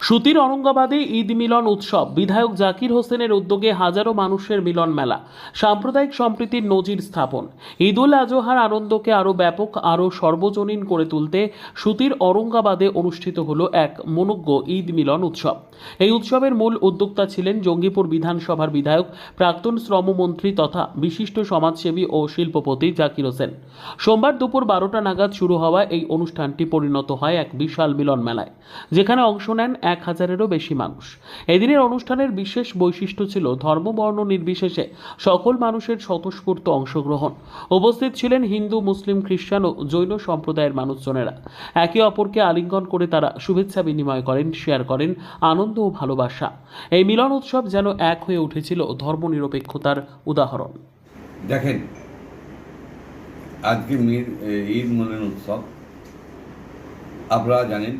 সুতির অরঙ্গাবাদে ঈদ মিলন উৎসব। বিধায়ক জাকির হোসেনের উদ্যোগে হাজারো মানুষের মিলন মেলা, সাম্প্রদায়িক সম্প্রীতির নজির স্থাপন। ঈদ উল আজহার আনন্দকে আরও ব্যাপক, আরও সর্বজনীন করে তুলতে সুতির অরঙ্গাবাদে অনুষ্ঠিত হলো এক মনোজ্ঞ ঈদ মিলন উৎসব। এই উৎসবের মূল উদ্যোক্তা ছিলেন জঙ্গিপুর বিধানসভার বিধায়ক, প্রাক্তন শ্রমমন্ত্রী তথা বিশিষ্ট সমাজসেবী ও শিল্পপতি জাকির হোসেন। সোমবার দুপুর 12টা নাগাদ শুরু হওয়া এই অনুষ্ঠানটি পরিণত হয় এক বিশাল মিলন মেলায়, যেখানে অংশ নেন 1000-এরও বেশি মানুষ। এদিনের অনুষ্ঠানের বিশেষ বৈশিষ্ট্য ছিল ধর্মবর্ণ নির্বিশেষে সকল মানুষের স্বতঃস্ফূর্ত অংশগ্রহণ। উপস্থিত ছিলেন হিন্দু, মুসলিম, খ্রিস্টান ও জৈন সম্প্রদায়ের মানুষজনেরা। একে অপরকে আলিঙ্গন করে তারা শুভেচ্ছা বিনিময় করেন, শেয়ার করেন আনন্দ ও ভালোবাসা। এই মিলন উৎসব যেন এক হয়ে উঠেছিল ধর্মনিরপেক্ষতার উদাহরণ। দেখেন, আজকে ঈদ মিলন উৎসব আপনারা জানেন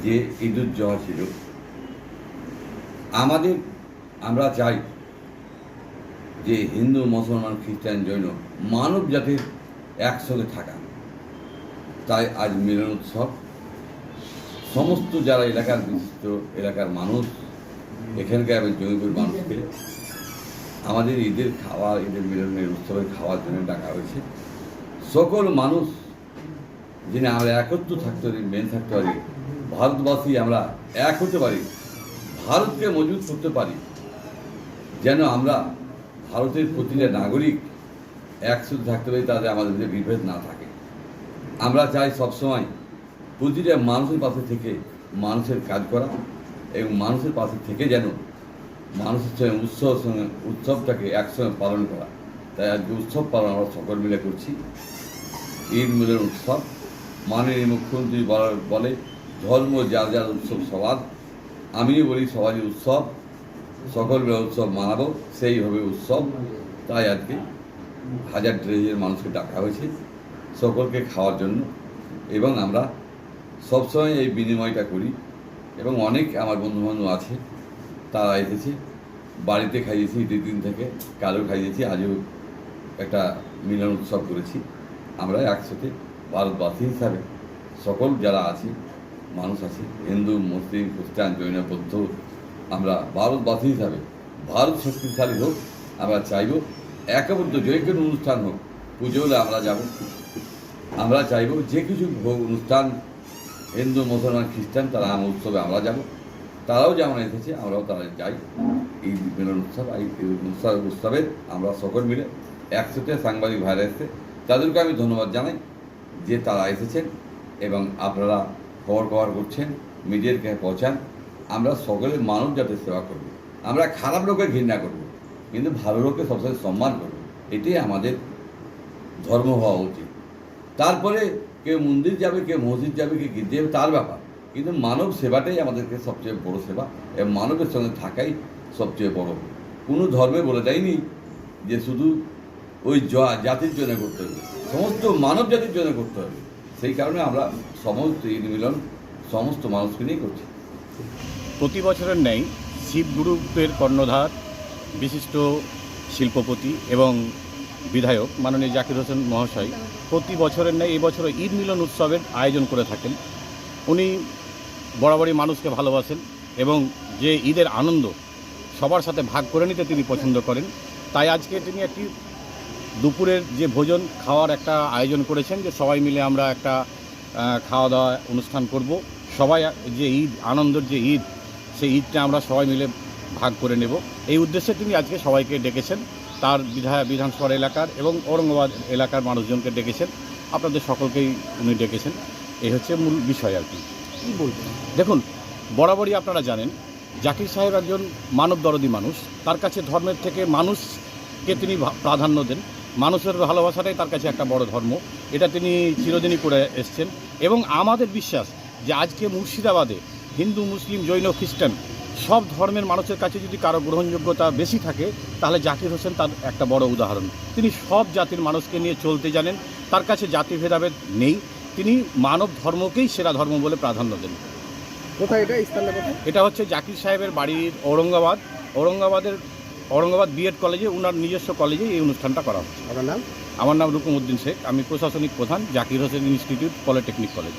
যে ঈদ উল জোহা ছিল। আমরা চাই যে হিন্দু, মুসলমান, খ্রিস্টান, জৈন মানব জাতির একসঙ্গে থাকা। তাই আজ মিলন উৎসব সমস্ত যারা এলাকার বিশিষ্ট এলাকার মানুষ, এখানকার এবং জঙ্গিপুর মানুষকে আমাদের ঈদের মিলনের উৎসবে খাওয়ার জন্য ডাকা হয়েছে। সকল মানুষ যিনি আমরা একত্র থাকতে পারি, মেন থাকতে পারি, ভারতবাসী আমরা এক হতে পারি, ভারতকে মজবুত করতে পারি, যেন আমরা ভারতের প্রতিটা নাগরিক একসাথে থাকতে পারি, তাতে আমাদের মধ্যে বিভেদ না থাকে। আমরা চাই সবসময় প্রতিটা মানুষের পাশে থেকে মানুষের কাজ করা এবং মানুষের পাশে থেকে যেন মানুষের সঙ্গে উৎসবটাকে একসঙ্গে পালন করা। তাই আজকে উৎসব পালন আমরা সকল মিলে করছি। ঈদ মিলন উৎসব, মাননীয় মুখ্যমন্ত্রী বলে ধর্ম যার যার উৎসব সবার। আমিও বলি সবারই উৎসব, সকল মিলে উৎসব মানাবো, সেইভাবে উৎসব। তাই আজকে 1000 মানুষকে ডাকা হয়েছে সকলকে খাওয়ার জন্য, এবং আমরা সবসময় এই বিনিময়টা করি। এবং অনেক আমার বন্ধুবান্ধব আছে, তারা এসেছে, বাড়িতে খাইয়েছি ঈদের দিন থেকে, কালও খাইয়েছি, আজও একটা মিলন উৎসব করেছি। আমরা একসাথে ভারতবাসী হিসাবে সকল যারা আছে মানুষ আছে, হিন্দু, মুসলিম, খ্রিস্টান, জৈন, বৌদ্ধ, আমরা ভারতবাসী হিসাবে ভারত শক্তিশালী হোক আমরা চাইব। একবদ্ধ যে কোনো অনুষ্ঠান হোক, পুজো হলে আমরা যাব, আমরা চাইব যে কিছু হোক অনুষ্ঠান, হিন্দু, মুসলমান, খ্রিস্টান, তারা আমার উৎসবে আমরা যাব। তারাও যেমন এসেছে আমরাও তারা যাই। এই মিলন উৎসব, এই উৎসবের আমরা সকল মিলে একসাথে সাংবাদিক ভাইরা এসেছে, তাদেরকে আমি ধন্যবাদ জানাই যে তারা এসেছেন এবং আপনারা খবর করছেন, মিডিয়ার কাছে পৌঁছান। আমরা সকলে মানব জাতির সেবা করব, আমরা খারাপ লোকের ঘৃণা করব, কিন্তু ভালো লোককে সবসময় সম্মান করব। এটাই আমাদের ধর্ম হওয়া উচিত। তারপরে কেউ মন্দির যাবে, কেউ মসজিদ যাবে, কেউ গির্জা যাবে, তার ব্যাপার, কিন্তু মানব সেবাটাই আমাদেরকে সবচেয়ে বড় সেবা এবং মানবের সঙ্গে থাকাই সবচেয়ে বড়। কোনো ধর্মে বলে দেয়নি যে শুধু ওই জাতির জন্য করতে হবে, সমস্ত মানব জাতির জন্য করতে হবে। সেই কারণে আমরা সমস্ত ঈদ মিলন সমস্ত মানুষকে নিয়ে করছি। প্রতি বছরের ন্যায় শিব গ্রুপের কর্ণধার, বিশিষ্ট শিল্পপতি এবং বিধায়ক মাননীয় জাকির হোসেন মহাশয় প্রতি বছরের ন্যায় এই বছরও ঈদ মিলন উৎসবের আয়োজন করে থাকেন। উনি বরাবরই মানুষকে ভালোবাসেন এবং যে ঈদের আনন্দ সবার সাথে ভাগ করে নিতে তিনি পছন্দ করেন। তাই আজকে তিনি একটি দুপুরের যে ভোজন খাওয়ার একটা আয়োজন করেছেন, যে সবাই মিলে আমরা একটা খাওয়া দাওয়া অনুষ্ঠান করব। সবাই যে ঈদ আনন্দের যে ঈদ, সেই ঈদটা আমরা সবাই মিলে ভাগ করে নেব, এই উদ্দেশ্যে তিনি আজকে সবাইকে ডেকেছেন। তার বিধানসভার এলাকার এবং ঔরঙ্গাবাদ এলাকার মানুষজনকে ডেকেছেন, আপনাদের সকলকেই উনি ডেকেছেন। এই হচ্ছে মূল বিষয় আর কি বলবেন। দেখুন, বরাবরই আপনারা জানেন জাকির সাহেব একজন মানবদরদী মানুষ। তার কাছে ধর্মের থেকে মানুষকে তিনি প্রাধান্য দেন। মানুষের ভালোবাসাটাই তার কাছে একটা বড় ধর্ম, এটা তিনি চিরদিনই করে এসছেন। এবং আমাদের বিশ্বাস যে আজকে মুর্শিদাবাদে হিন্দু, মুসলিম, জৈন, খ্রিস্টান সব ধর্মের মানুষের কাছে যদি কারো গ্রহণযোগ্যতা বেশি থাকে, তাহলে জাকির হোসেন তার একটা বড় উদাহরণ। তিনি সব জাতির মানুষকে নিয়ে চলতে জানেন, তার কাছে জাতি ভেদাভেদ নেই। তিনি মানব ধর্মকেই সেরা ধর্ম বলে প্রাধান্য দেন। কোথায় এটা স্থানটা? এটা হচ্ছে জাকির সাহেবের বাড়ির ঔরঙ্গাবাদ বিএড কলেজে, ওনার নিজস্ব কলেজে এই অনুষ্ঠানটা করা হচ্ছে। আপনার নাম? আমার নাম রুকুম উদ্দিন শেখ, আমি প্রশাসনিক প্রধান, Zakir Hossain institute polytechnic college.